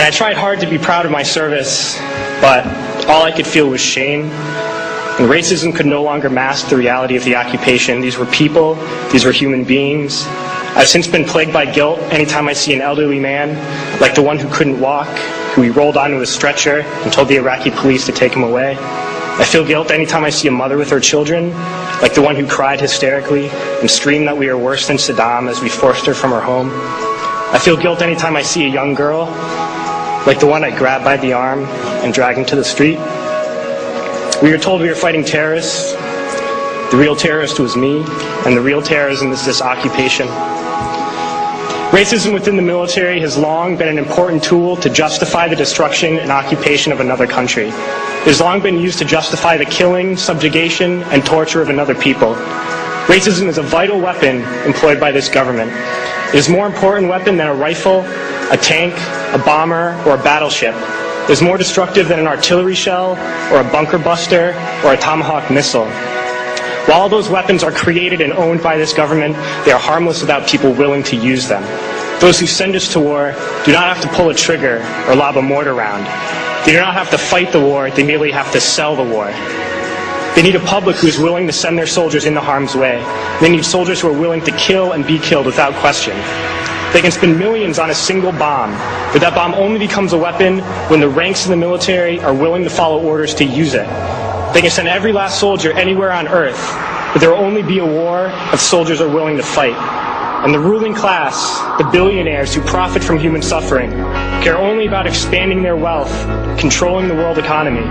I tried hard to be proud of my service, but all I could feel was shame. And racism could no longer mask the reality of the occupation. These were people, these were human beings. I've since been plagued by guilt anytime I see an elderly man, like the one who couldn't walk, who we rolled onto a stretcher and told the Iraqi police to take him away. I feel guilt anytime I see a mother with her children, like the one who cried hysterically and screamed that we are worse than Saddam as we forced her from her home. I feel guilt anytime I see a young girl, like the one I grabbed by the arm and dragged into the street. We were told we were fighting terrorists. The real terrorist was me, and the real terrorism is this occupation. Racism within the military has long been an important tool to justify the destruction and occupation of another country. It has long been used to justify the killing, subjugation, and torture of another people. Racism is a vital weapon employed by this government. It is a more important weapon than a rifle, a tank, a bomber, or a battleship. It is more destructive than an artillery shell, or a bunker buster, or a Tomahawk missile. While all those weapons are created and owned by this government, they are harmless without people willing to use them. Those who send us to war do not have to pull a trigger or lob a mortar round. They do not have to fight the war, they merely have to sell the war. They need a public who is willing to send their soldiers into harm's way. They need soldiers who are willing to kill and be killed without question. They can spend millions on a single bomb, but that bomb only becomes a weapon when the ranks of the military are willing to follow orders to use it. They can send every last soldier anywhere on earth, but there will only be a war if soldiers are willing to fight. And the ruling class, the billionaires who profit from human suffering, care only about expanding their wealth, controlling the world economy.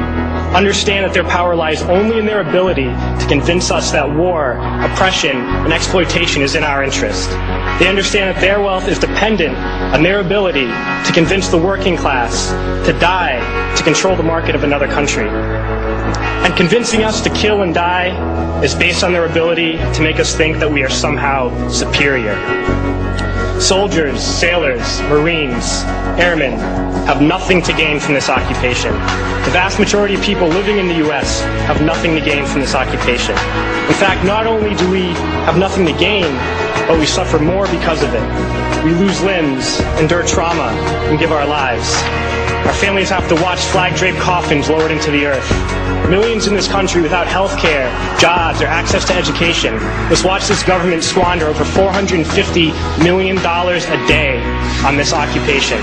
Understand that their power lies only in their ability to convince us that war, oppression, and exploitation is in our interest. They understand that their wealth is dependent on their ability to convince the working class to die to control the market of another country. And convincing us to kill and die is based on their ability to make us think that we are somehow superior. Soldiers, sailors, Marines, airmen have nothing to gain from this occupation. The vast majority of people living in the U.S. have nothing to gain from this occupation. In fact, not only do we have nothing to gain, but we suffer more because of it. We lose limbs, endure trauma, and give our lives. Our families have to watch flag-draped coffins lowered into the earth. Millions in this country without health care, jobs, or access to education must watch this government squander over $450 million a day on this occupation.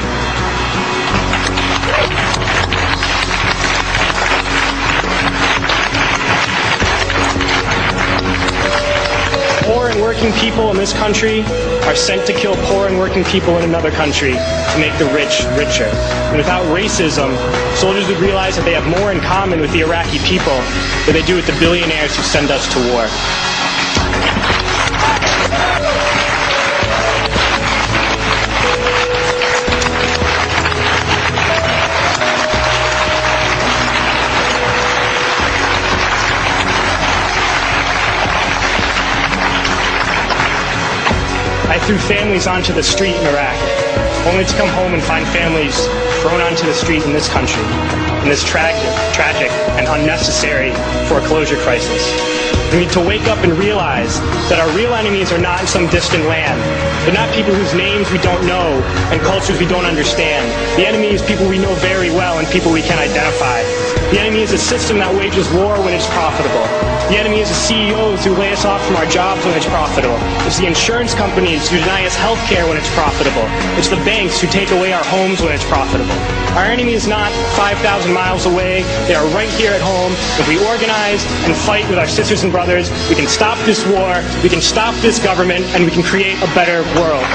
Poor and working people in this country are sent to kill poor and working people in another country to make the rich richer. And without racism, soldiers would realize that they have more in common with the Iraqi people than they do with the billionaires who send us to war. I threw families onto the street in Iraq, only to come home and find families thrown onto the street in this country, in this tragic and unnecessary foreclosure crisis. We need to wake up and realize that our real enemies are not in some distant land. They're not people whose names we don't know and cultures we don't understand. The enemy is people we know very well and people we can identify. The enemy is a system that wages war when it's profitable. The enemy is the CEOs who lay us off from our jobs when it's profitable. It's the insurance companies who deny us health care when it's profitable. It's the banks who take away our homes when it's profitable. Our enemy is not 5,000 miles away. They are right here at home. If we organize and fight with our sisters and brothers, we can stop this war, we can stop this government, and we can create a better world.